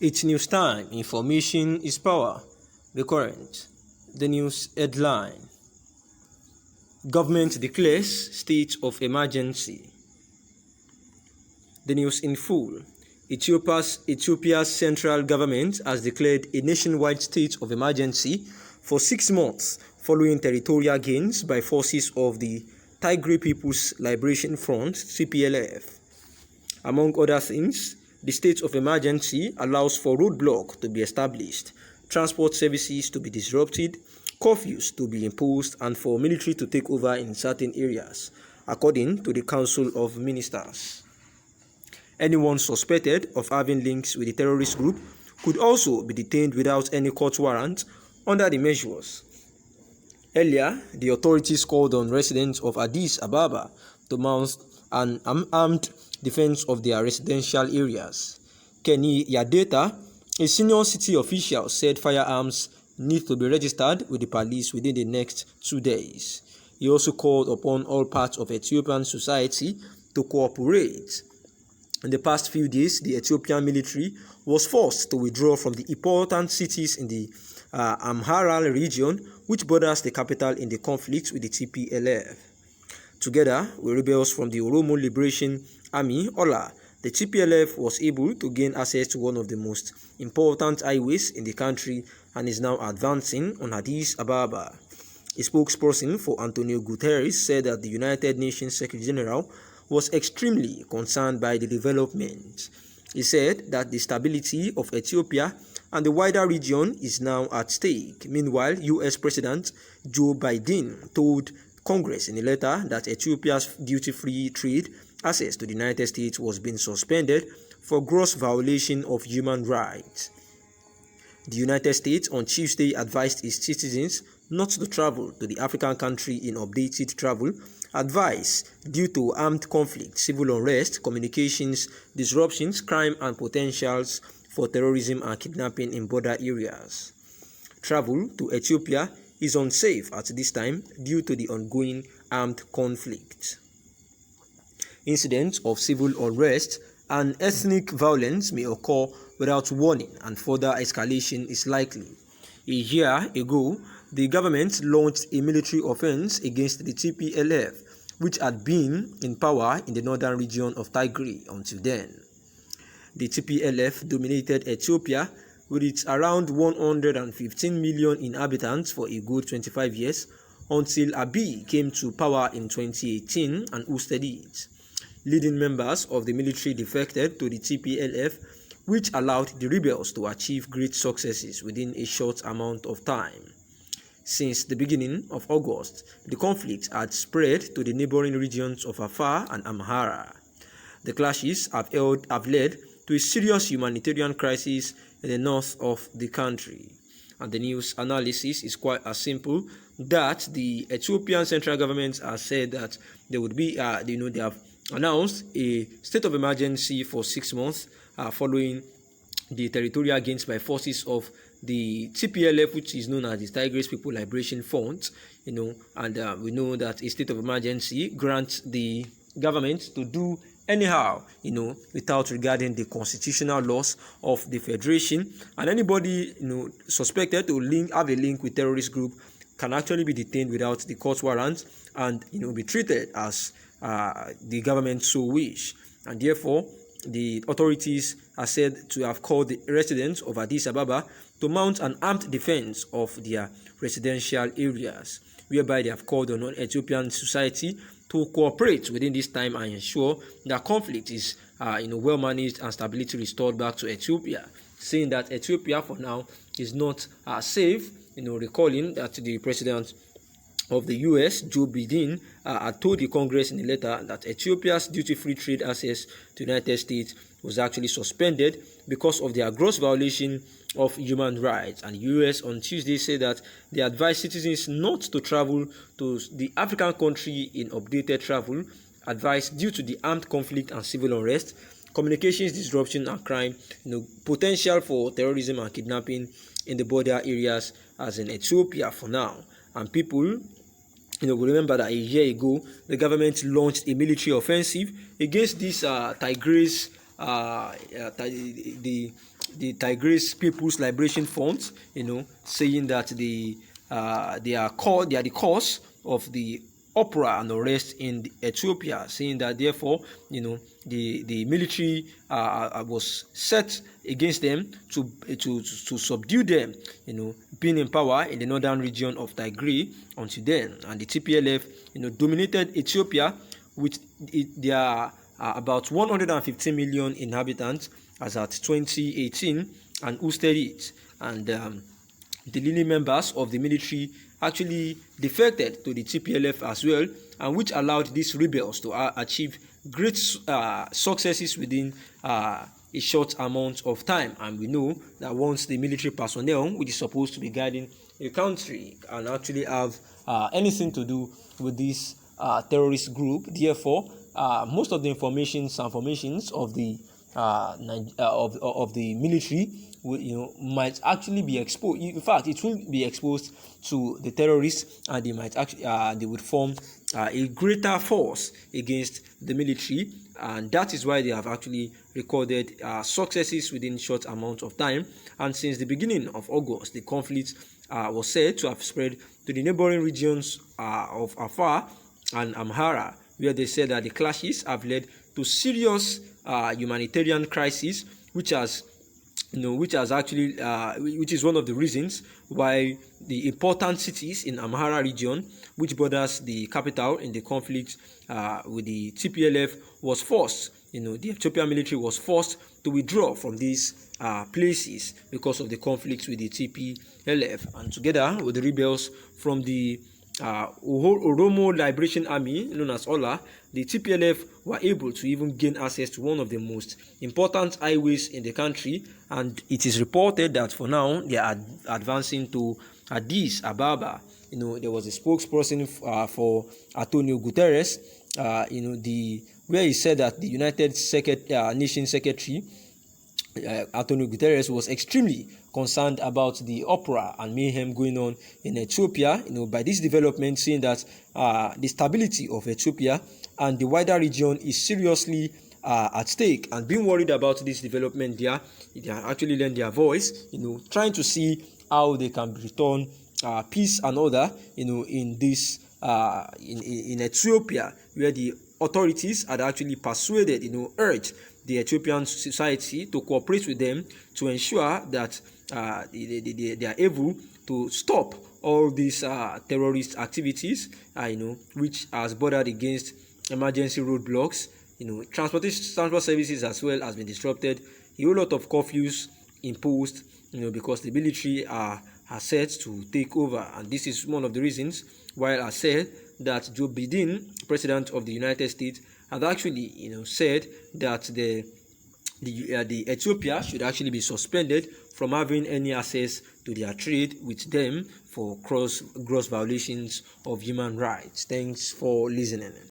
It's news time. Information is power. The current. The news headline. Government declares state of emergency. The news in full. Ethiopia's central government has declared a nationwide state of emergency for 6 months following territorial gains by forces of the Tigray People's Liberation Front (TPLF). Among other things, the state of emergency allows for roadblocks to be established, transport services to be disrupted, curfews to be imposed, and for military to take over in certain areas, according to the Council of Ministers. Anyone suspected of having links with the terrorist group could also be detained without any court warrant under the measures. Earlier, the authorities called on residents of Addis Ababa to mount an armed defense of their residential areas. Kenny Yadeta, a senior city official, said firearms need to be registered with the police within the next 2 days. He also called upon all parts of Ethiopian society to cooperate. In the past few days, the Ethiopian military was forced to withdraw from the important cities in the Amhara region, which borders the capital in the conflict with the TPLF. Together with rebels from the Oromo Liberation Army, Ola, the TPLF was able to gain access to one of the most important highways in the country and is now advancing on Addis Ababa. A spokesperson for Antonio Guterres said that the United Nations Secretary General was extremely concerned by the development. He said that the stability of Ethiopia and the wider region is now at stake. Meanwhile, U.S. President Joe Biden told Congress in a letter that Ethiopia's duty-free trade access to the United States was being suspended for gross violation of human rights. The United States on Tuesday advised its citizens not to travel to the African country in updated travel advice due to armed conflict, civil unrest, communications disruptions, crime, and potentials for terrorism and kidnapping in border areas. Travel to Ethiopia is unsafe at this time due to the ongoing armed conflict. Incidents of civil unrest and ethnic violence may occur without warning, and further escalation is likely. A year ago, the government launched a military offense against the TPLF, which had been in power in the northern region of Tigray until then. The TPLF dominated Ethiopia with its around 115 million inhabitants for a good 25 years until Abiy came to power in 2018 and ousted it. Leading members of the military defected to the TPLF, which allowed the rebels to achieve great successes within a short amount of time. Since the beginning of August, the conflict had spread to the neighboring regions of Afar and Amhara. The clashes have led to a serious humanitarian crisis in the north of the country. And the news analysis is quite as simple that the Ethiopian central government has said that there would be, they have announced a state of emergency for 6 months following the territorial gains by forces of the TPLF, which is known as the Tigray People's Liberation Front, and we know that a state of emergency grants the government to do anyhow, without regarding the constitutional laws of the federation, and anybody, suspected to have a link with terrorist group can actually be detained without the court warrant and, be treated as the government so wish. And therefore, the authorities are said to have called the residents of Addis Ababa to mount an armed defense of their residential areas, whereby they have called on Ethiopian society to cooperate within this time and ensure that conflict is well managed and stability restored back to Ethiopia, saying that Ethiopia for now is not safe, recalling that the president of the U.S., Joe Biden, had told the Congress in a letter that Ethiopia's duty-free trade access to the United States was actually suspended because of their gross violation of human rights. And the U.S. on Tuesday said that they advised citizens not to travel to the African country in updated travel advice due to the armed conflict and civil unrest, communications disruption and crime, potential for terrorism and kidnapping in the border areas as in Ethiopia for now. And people we remember that a year ago, the government launched a military offensive against these Tigrays, the the Tigray People's Liberation Front, saying that they are the cause of the uproar and arrest in Ethiopia, saying that therefore, the military was set against them to subdue them, being in power in the northern region of Tigray until then. And the TPLF, dominated Ethiopia with their about 115 million inhabitants as at 2018, and hosted it. And the leading members of the military actually defected to the TPLF as well, and which allowed these rebels to achieve great successes within a short amount of time. And we know that once the military personnel, which is supposed to be guiding a country, and actually have anything to do with this terrorist group, therefore most of the informations of the of the military might actually be exposed. In fact, it will be exposed to the terrorists, and they might actually they would form a greater force against the military, and that is why they have actually recorded successes within short amount of time. And since the beginning of August, the conflict was said to have spread to the neighboring regions of Afar and Amhara, where they said that the clashes have led to serious humanitarian crisis, which is one of the reasons why the important cities in Amhara region, which borders the capital in the conflict with the TPLF, was forced. The Ethiopian military was forced to withdraw from these places because of the conflicts with the TPLF, and together with the rebels from the Oromo Liberation Army, known as Ola, the TPLF were able to even gain access to one of the most important highways in the country, and it is reported that for now they are advancing to Addis Ababa. There was a spokesperson for Antonio Guterres, where he said that the United Nations Secretary Antonio Guterres was extremely concerned about the uproar and mayhem going on in Ethiopia, by this development, saying that the stability of Ethiopia and the wider region is seriously at stake, and being worried about this development they actually lend their voice, trying to see how they can return peace and order, in this in Ethiopia, where the authorities had actually persuaded, urged the Ethiopian society to cooperate with them to ensure that they are able to stop all these terrorist activities, which has bordered against emergency roadblocks. Transport services as well has been disrupted. A whole lot of curfews imposed, because the military are set to take over, and this is one of the reasons why I said that Joe Biden, President of the United States, had actually, said that the Ethiopia should actually be suspended from having any access to their trade with them for gross violations of human rights. Thanks for listening.